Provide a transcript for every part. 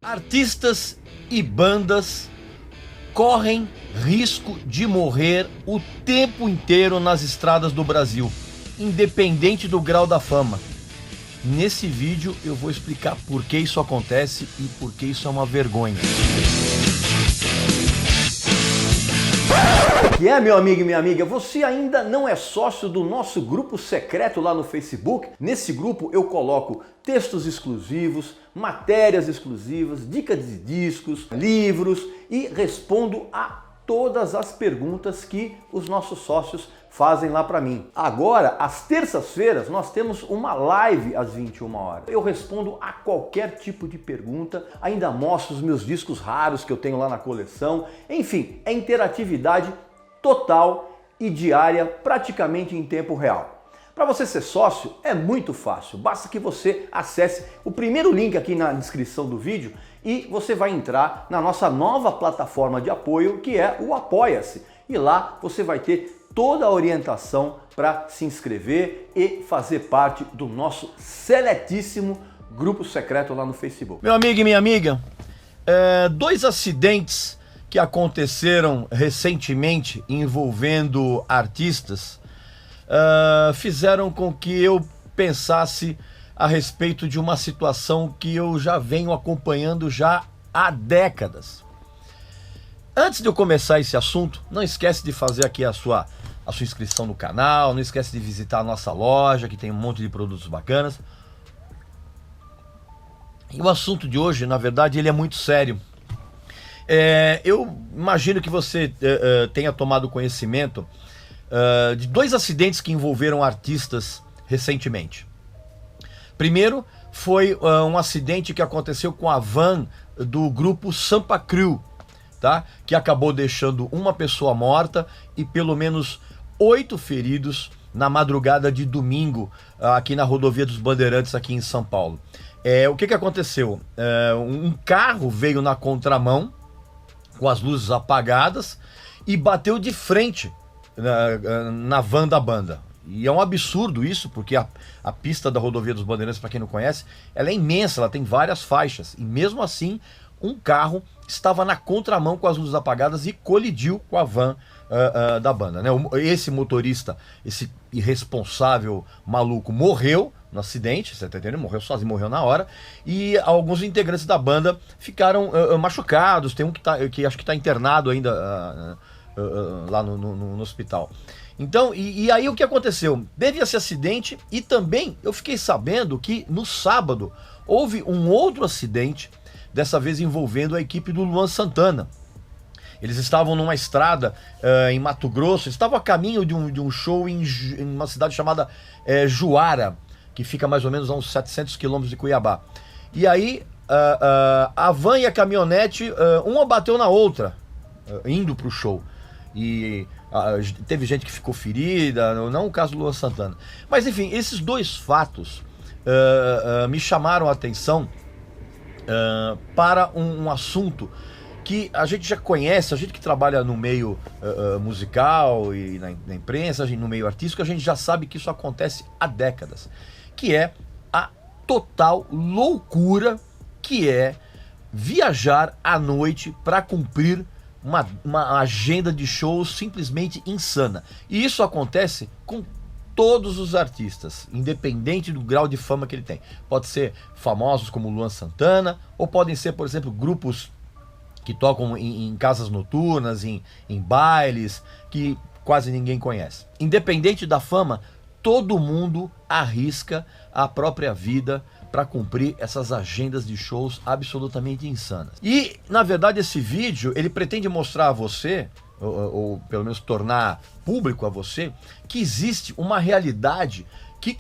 Artistas e bandas correm risco de morrer o tempo inteiro nas estradas do Brasil, independente do grau da fama. Nesse vídeo eu vou explicar por que isso acontece e por que isso é uma vergonha. Que é, meu amigo e minha amiga, você ainda não é sócio do nosso grupo secreto lá no Facebook? Nesse grupo eu coloco textos exclusivos, matérias exclusivas, dicas de discos, livros e respondo a todas as perguntas que os nossos sócios fazem lá para mim. Agora, às terças-feiras, nós temos uma live às 21 horas. Eu respondo a qualquer tipo de pergunta, ainda mostro os meus discos raros que eu tenho lá na coleção. Enfim, é interatividade total e diária, praticamente em tempo real. Para você ser sócio é muito fácil, basta que você acesse o primeiro link aqui na descrição do vídeo e você vai entrar na nossa nova plataforma de apoio, que é o Apoia-se. E lá você vai ter toda a orientação para se inscrever e fazer parte do nosso seletíssimo grupo secreto lá no Facebook. Meu amigo e minha amiga, dois acidentes que aconteceram recentemente envolvendo artistas fizeram com que eu pensasse a respeito de uma situação que eu já venho acompanhando já há décadas. Antes de eu começar esse assunto, não esquece de fazer aqui a sua inscrição no canal, não esquece de visitar a nossa loja, que tem um monte de produtos bacanas. E o assunto de hoje, na verdade, ele é muito sério. Eu imagino que você tenha tomado conhecimento de dois acidentes que envolveram artistas recentemente. Primeiro foi um acidente que aconteceu com a van do grupo Sampa Cru, tá? Que acabou deixando uma pessoa morta e pelo menos 8 feridos na madrugada de domingo aqui na rodovia dos Bandeirantes aqui em São Paulo. O que aconteceu? Um carro veio na contramão com as luzes apagadas e bateu de frente na van da banda. E é um absurdo isso, porque a pista da rodovia dos Bandeirantes, para quem não conhece, ela é imensa, ela tem várias faixas. E mesmo assim, um carro estava na contramão com as luzes apagadas e colidiu com a van da banda, né? Esse motorista, esse irresponsável maluco, morreu no acidente, você tá entendendo? Morreu sozinho, morreu na hora. E alguns integrantes da banda ficaram machucados. Tem um que acho que está internado ainda lá no hospital. Então, e aí o que aconteceu? Teve esse acidente e também eu fiquei sabendo que no sábado houve um outro acidente, dessa vez envolvendo a equipe do Luan Santana. Eles estavam numa estrada em Mato Grosso, estavam a caminho de um show em uma cidade chamada Juara, que fica mais ou menos a uns 700 quilômetros de Cuiabá. E aí a van e a caminhonete, uma bateu na outra, indo para o show. E teve gente que ficou ferida, não o caso do Luan Santana. Mas enfim, esses dois fatos me chamaram a atenção para um assunto que a gente já conhece, a gente que trabalha no meio musical e na imprensa, no meio artístico, a gente já sabe que isso acontece há décadas, que é a total loucura que é viajar à noite para cumprir uma agenda de shows simplesmente insana. E isso acontece com todos os artistas, independente do grau de fama que ele tem. Pode ser famosos como Luan Santana, ou podem ser, por exemplo, grupos que tocam em casas noturnas, em bailes, que quase ninguém conhece. Independente da fama, todo mundo arrisca a própria vida para cumprir essas agendas de shows absolutamente insanas. E, na verdade, esse vídeo, ele pretende mostrar a você, ou pelo menos tornar público a você, que existe uma realidade que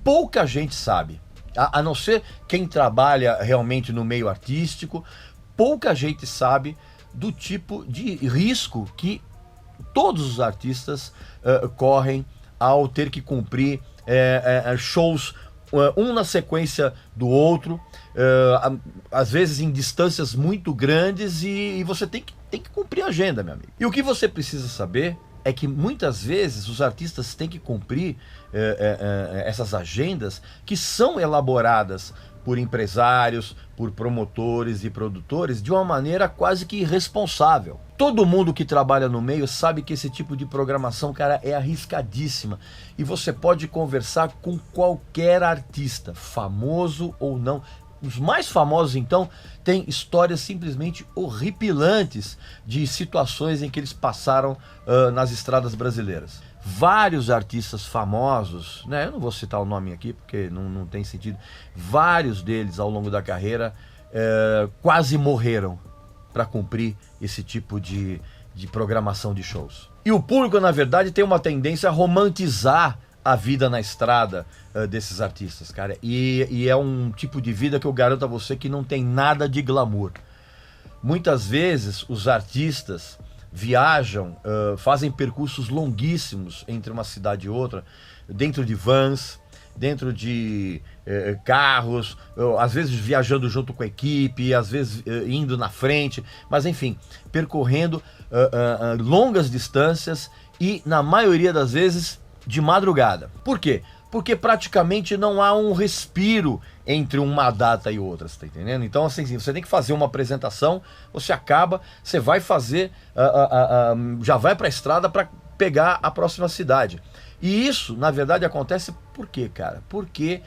pouca gente sabe. A não ser quem trabalha realmente no meio artístico, pouca gente sabe do tipo de risco que todos os artistas correm ao ter que cumprir shows um na sequência do outro, às vezes em distâncias muito grandes, e você tem que cumprir a agenda, meu amigo. E o que você precisa saber é que muitas vezes os artistas têm que cumprir essas agendas que são elaboradas por empresários, por promotores e produtores de uma maneira quase que irresponsável. Todo mundo que trabalha no meio sabe que esse tipo de programação, cara, é arriscadíssima. E você pode conversar com qualquer artista, famoso ou não. Os mais famosos, então, têm histórias simplesmente horripilantes de situações em que eles passaram nas estradas brasileiras. Vários artistas famosos, né, eu não vou citar o nome aqui porque não tem sentido, vários deles ao longo da carreira quase morreram para cumprir esse tipo de programação de shows. E o público, na verdade, tem uma tendência a romantizar a vida na estrada desses artistas, cara. E é um tipo de vida que eu garanto a você que não tem nada de glamour. Muitas vezes os artistas viajam, fazem percursos longuíssimos entre uma cidade e outra, dentro de vans, dentro de carros, às vezes viajando junto com a equipe, às vezes indo na frente, mas enfim, percorrendo longas distâncias e, na maioria das vezes, de madrugada. Por quê? Porque praticamente não há um respiro entre uma data e outra, você tá entendendo? Então, assim, você tem que fazer uma apresentação, você acaba, você vai fazer, já vai para a estrada para pegar a próxima cidade. E isso, na verdade, acontece por quê, cara? Porque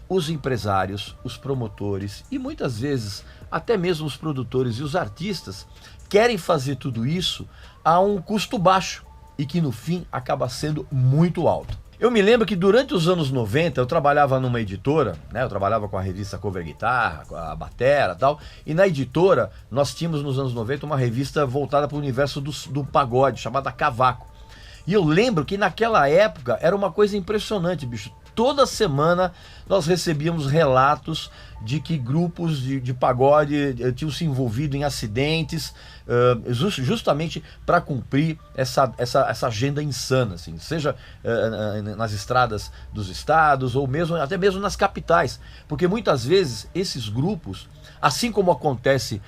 os empresários, os promotores e muitas vezes até mesmo os produtores e os artistas querem fazer tudo isso a um custo baixo e que no fim acaba sendo muito alto. Eu me lembro que durante os anos 90 eu trabalhava numa editora, né? Eu trabalhava com a revista Cover Guitarra, com a Batera e tal, e na editora nós tínhamos nos anos 90 uma revista voltada para o universo do pagode, chamada Cavaco. E eu lembro que naquela época era uma coisa impressionante, bicho. Toda semana nós recebíamos relatos de que grupos de pagode tinham se envolvido em acidentes, justamente para cumprir essa agenda insana, assim, seja nas estradas dos estados ou mesmo, até mesmo nas capitais. Porque muitas vezes esses grupos, assim como acontece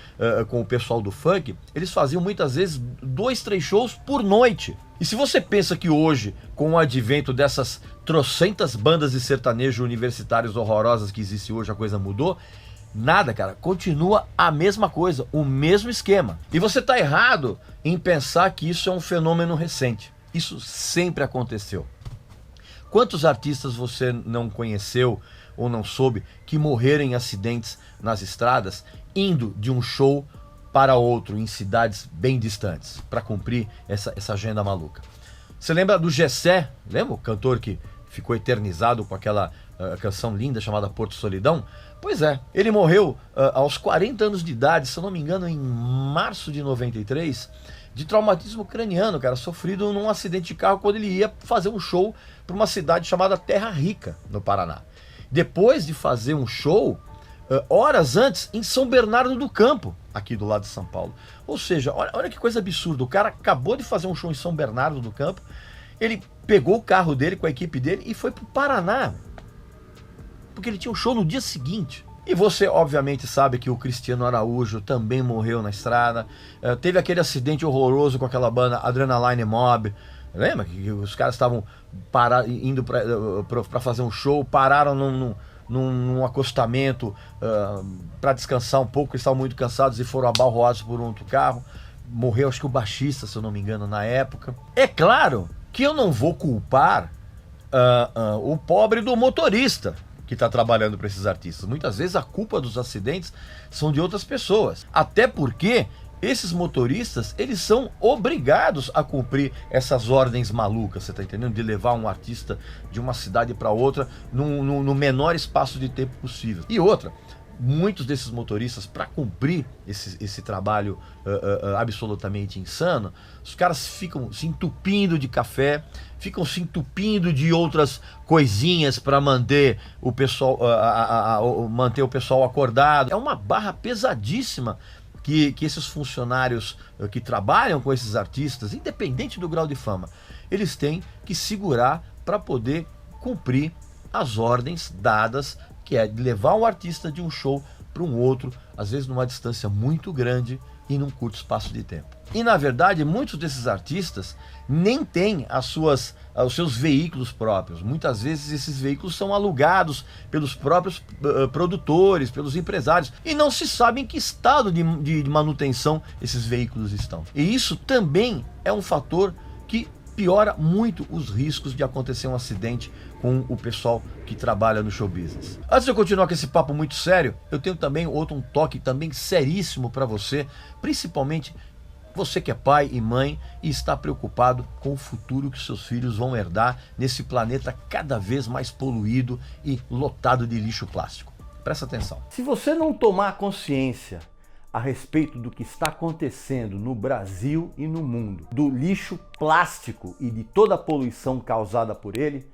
com o pessoal do funk, eles faziam muitas vezes 2, 3 shows por noite. E se você pensa que hoje, com o advento dessas trocentas bandas de sertanejo universitários horrorosas que existe hoje, a coisa mudou, nada, cara, continua a mesma coisa, o mesmo esquema. E você tá errado em pensar que isso é um fenômeno recente. Isso sempre aconteceu. Quantos artistas você não conheceu ou não soube que morreram em acidentes nas estradas, indo de um show para outro em cidades bem distantes, para cumprir essa agenda maluca? Você lembra do Gessé? Lembra o cantor que ficou eternizado com aquela canção linda chamada Porto Solidão? Pois é, ele morreu aos 40 anos de idade, se eu não me engano, em março de 93, de traumatismo craniano, cara, sofrido num acidente de carro quando ele ia fazer um show para uma cidade chamada Terra Rica, no Paraná. Depois de fazer um show, horas antes, em São Bernardo do Campo, aqui do lado de São Paulo. Ou seja, olha que coisa absurda, o cara acabou de fazer um show em São Bernardo do Campo, ele pegou o carro dele com a equipe dele e foi pro Paraná, porque ele tinha um show no dia seguinte. E você obviamente sabe que o Cristiano Araújo também morreu na estrada, teve aquele acidente horroroso com aquela banda Adrenaline Mob. Lembra que os caras estavam indo para fazer um show, pararam num acostamento para descansar um pouco, eles estavam muito cansados e foram abalroados por um outro carro. Morreu, acho que o baixista, se eu não me engano, na época. É claro que eu não vou culpar o pobre do motorista que está trabalhando para esses artistas. Muitas vezes a culpa dos acidentes são de outras pessoas. Até porque esses motoristas, eles são obrigados a cumprir essas ordens malucas, você tá entendendo? De levar um artista de uma cidade para outra no menor espaço de tempo possível. E outra, muitos desses motoristas, para cumprir esse trabalho absolutamente insano, os caras ficam se entupindo de café, ficam se entupindo de outras coisinhas para manter o pessoal acordado. É uma barra pesadíssima que esses funcionários que trabalham com esses artistas, independente do grau de fama, eles têm que segurar para poder cumprir as ordens dadas, que é de levar um artista de um show para um outro, às vezes numa distância muito grande e num curto espaço de tempo. E na verdade, muitos desses artistas nem têm os seus veículos próprios. Muitas vezes esses veículos são alugados pelos próprios produtores, pelos empresários, e não se sabe em que estado de manutenção esses veículos estão. E isso também é um fator que piora muito os riscos de acontecer um acidente com o pessoal que trabalha no show business. Antes de eu continuar com esse papo muito sério, eu tenho também um toque também seríssimo para você, principalmente você que é pai e mãe e está preocupado com o futuro que seus filhos vão herdar nesse planeta cada vez mais poluído e lotado de lixo plástico. Presta atenção. Se você não tomar consciência a respeito do que está acontecendo no Brasil e no mundo, do lixo plástico e de toda a poluição causada por ele,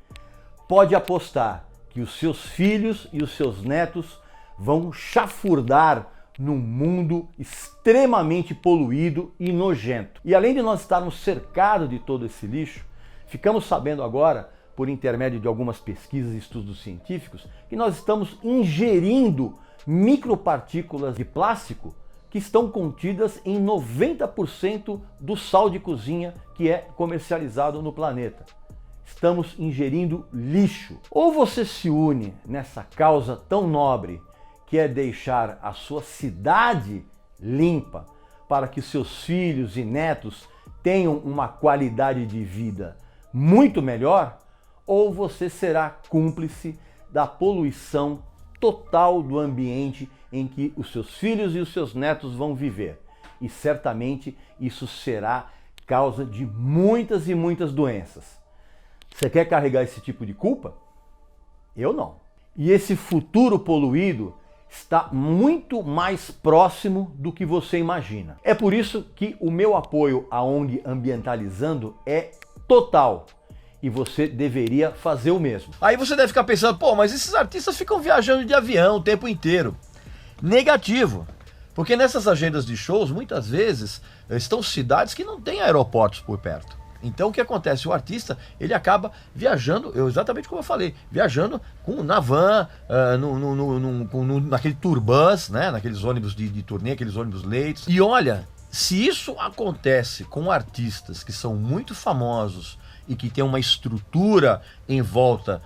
pode apostar que os seus filhos e os seus netos vão chafurdar num mundo extremamente poluído e nojento. E além de nós estarmos cercados de todo esse lixo, ficamos sabendo agora, por intermédio de algumas pesquisas e estudos científicos, que nós estamos ingerindo micropartículas de plástico que estão contidas em 90% do sal de cozinha que é comercializado no planeta. Estamos ingerindo lixo. Ou você se une nessa causa tão nobre que é deixar a sua cidade limpa para que seus filhos e netos tenham uma qualidade de vida muito melhor, ou você será cúmplice da poluição total do ambiente em que os seus filhos e os seus netos vão viver. E certamente isso será causa de muitas e muitas doenças. Você quer carregar esse tipo de culpa? Eu não. E esse futuro poluído está muito mais próximo do que você imagina. É por isso que o meu apoio à ONG Ambientalizando é total. E você deveria fazer o mesmo. Aí você deve ficar pensando, pô, mas esses artistas ficam viajando de avião o tempo inteiro. Negativo. Porque nessas agendas de shows, muitas vezes, estão cidades que não têm aeroportos por perto. Então o que acontece? O artista, ele acaba viajando, exatamente como eu falei, viajando na van, naquele tourbus, né? Naqueles ônibus de turnê, aqueles ônibus leitos. E olha, se isso acontece com artistas que são muito famosos e que tem uma estrutura em volta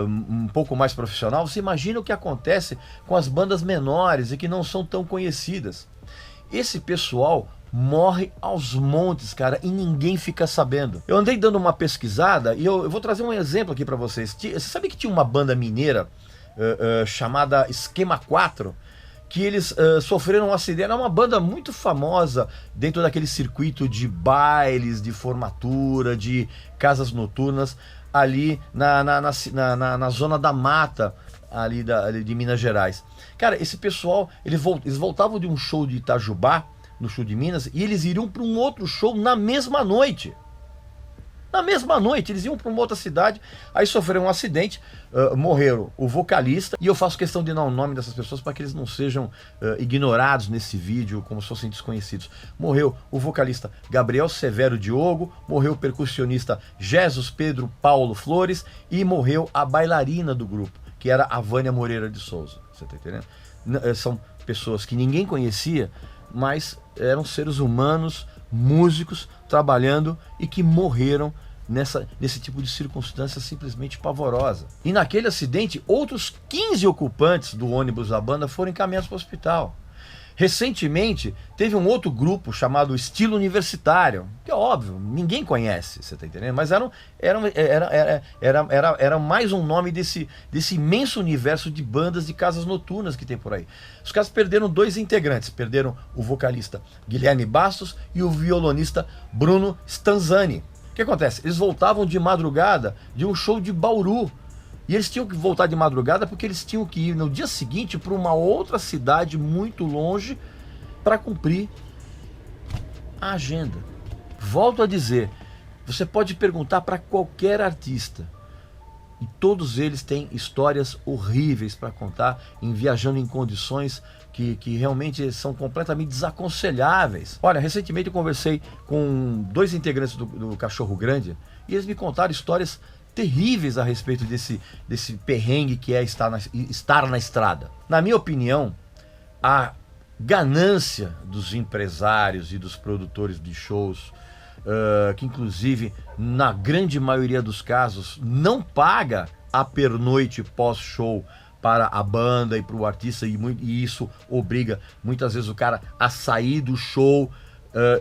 um pouco mais profissional, você imagina o que acontece com as bandas menores e que não são tão conhecidas. Esse pessoal morre aos montes, cara, e ninguém fica sabendo. Eu andei dando uma pesquisada e eu vou trazer um exemplo aqui para vocês. Você sabia que tinha uma banda mineira chamada Esquema 4? Que eles sofreram um acidente. Era uma banda muito famosa dentro daquele circuito de bailes, de formatura, de casas noturnas, ali na zona da mata, ali de Minas Gerais. Cara, esse pessoal, eles voltavam de um show de Itajubá, no sul de Minas, e eles iriam para um outro show na mesma noite. Na mesma noite, eles iam para uma outra cidade, aí sofreram um acidente, morreram o vocalista, e eu faço questão de dar o nome dessas pessoas para que eles não sejam ignorados nesse vídeo, como se fossem desconhecidos. Morreu o vocalista Gabriel Severo Diogo, morreu o percussionista Jesus Pedro Paulo Flores, e morreu a bailarina do grupo, que era a Vânia Moreira de Souza. Você tá entendendo? São pessoas que ninguém conhecia, mas eram seres humanos, músicos, trabalhando e que morreram nesse tipo de circunstância simplesmente pavorosa. E naquele acidente, outros 15 ocupantes do ônibus da banda foram encaminhados para o hospital. Recentemente, teve um outro grupo chamado Estilo Universitário, que é óbvio, ninguém conhece, você tá entendendo? Mas era mais um nome desse imenso universo de bandas de casas noturnas que tem por aí. Os caras perderam 2 integrantes, perderam o vocalista Guilherme Bastos e o violonista Bruno Stanzani. O que acontece? Eles voltavam de madrugada de um show de Bauru. E eles tinham que voltar de madrugada porque eles tinham que ir no dia seguinte para uma outra cidade muito longe para cumprir a agenda. Volto a dizer, você pode perguntar para qualquer artista e todos eles têm histórias horríveis para contar viajando em condições que realmente são completamente desaconselháveis. Olha, recentemente eu conversei com 2 integrantes do Cachorro Grande e eles me contaram histórias terríveis a respeito desse perrengue que é estar na estrada. Na minha opinião, a ganância dos empresários e dos produtores de shows, que inclusive na grande maioria dos casos não paga a pernoite pós-show para a banda e para o artista, e isso obriga muitas vezes o cara a sair do show,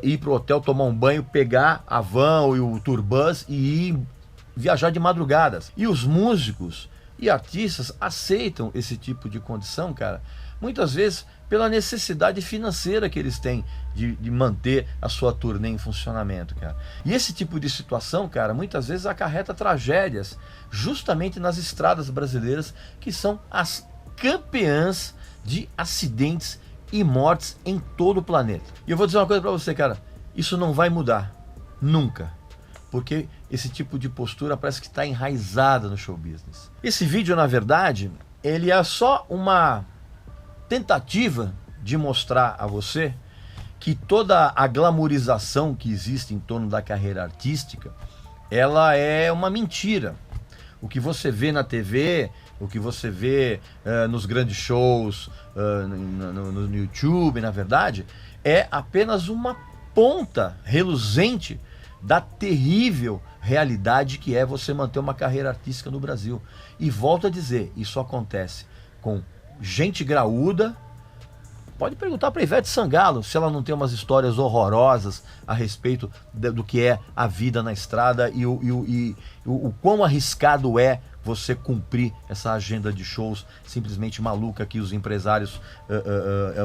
ir pro hotel, tomar um banho, pegar a van e o turbus e ir viajar de madrugadas. E os músicos e artistas aceitam esse tipo de condição, cara, muitas vezes pela necessidade financeira que eles têm de manter a sua turnê em funcionamento, cara. E esse tipo de situação, cara, muitas vezes acarreta tragédias justamente nas estradas brasileiras, que são as campeãs de acidentes e mortes em todo o planeta. E eu vou dizer uma coisa pra você, cara, isso não vai mudar, nunca. Porque esse tipo de postura parece que está enraizada no show business. Esse vídeo, na verdade, ele é só uma tentativa de mostrar a você que toda a glamorização que existe em torno da carreira artística, ela é uma mentira. O que você vê na TV, o que você vê nos grandes shows, no YouTube, na verdade, é apenas uma ponta reluzente da terrível realidade que é você manter uma carreira artística no Brasil. E volto a dizer, isso acontece com gente graúda. Pode perguntar para Ivete Sangalo se ela não tem umas histórias horrorosas a respeito do que é a vida na estrada e o quão arriscado é você cumprir essa agenda de shows simplesmente maluca que os empresários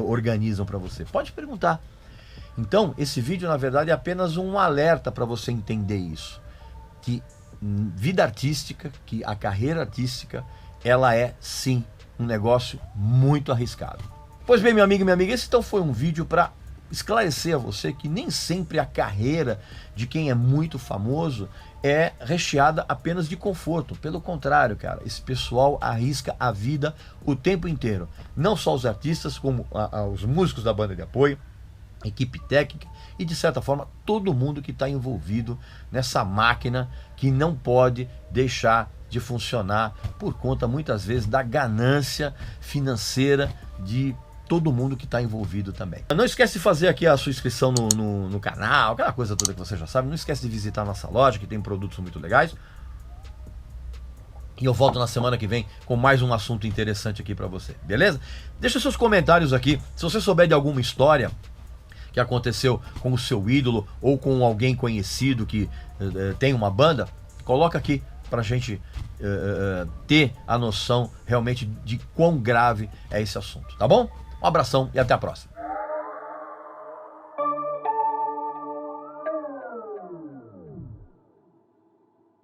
organizam para você. Pode perguntar. Então, esse vídeo, na verdade, é apenas um alerta para você entender isso. Que vida artística, que a carreira artística, ela é, sim, um negócio muito arriscado. Pois bem, meu amigo e minha amiga, esse então foi um vídeo para esclarecer a você que nem sempre a carreira de quem é muito famoso é recheada apenas de conforto. Pelo contrário, cara, esse pessoal arrisca a vida o tempo inteiro. Não só os artistas, como os músicos da banda de apoio, equipe técnica e, de certa forma, todo mundo que está envolvido nessa máquina que não pode deixar de funcionar por conta, muitas vezes, da ganância financeira de todo mundo que está envolvido também. Não esquece de fazer aqui a sua inscrição no canal, aquela coisa toda que você já sabe. Não esquece de visitar a nossa loja, que tem produtos muito legais. E eu volto na semana que vem com mais um assunto interessante aqui para você, beleza? Deixa seus comentários aqui. Se você souber de alguma história que aconteceu com o seu ídolo ou com alguém conhecido que tem uma banda, coloca aqui pra gente ter a noção realmente de quão grave é esse assunto, tá bom? Um abração e até a próxima.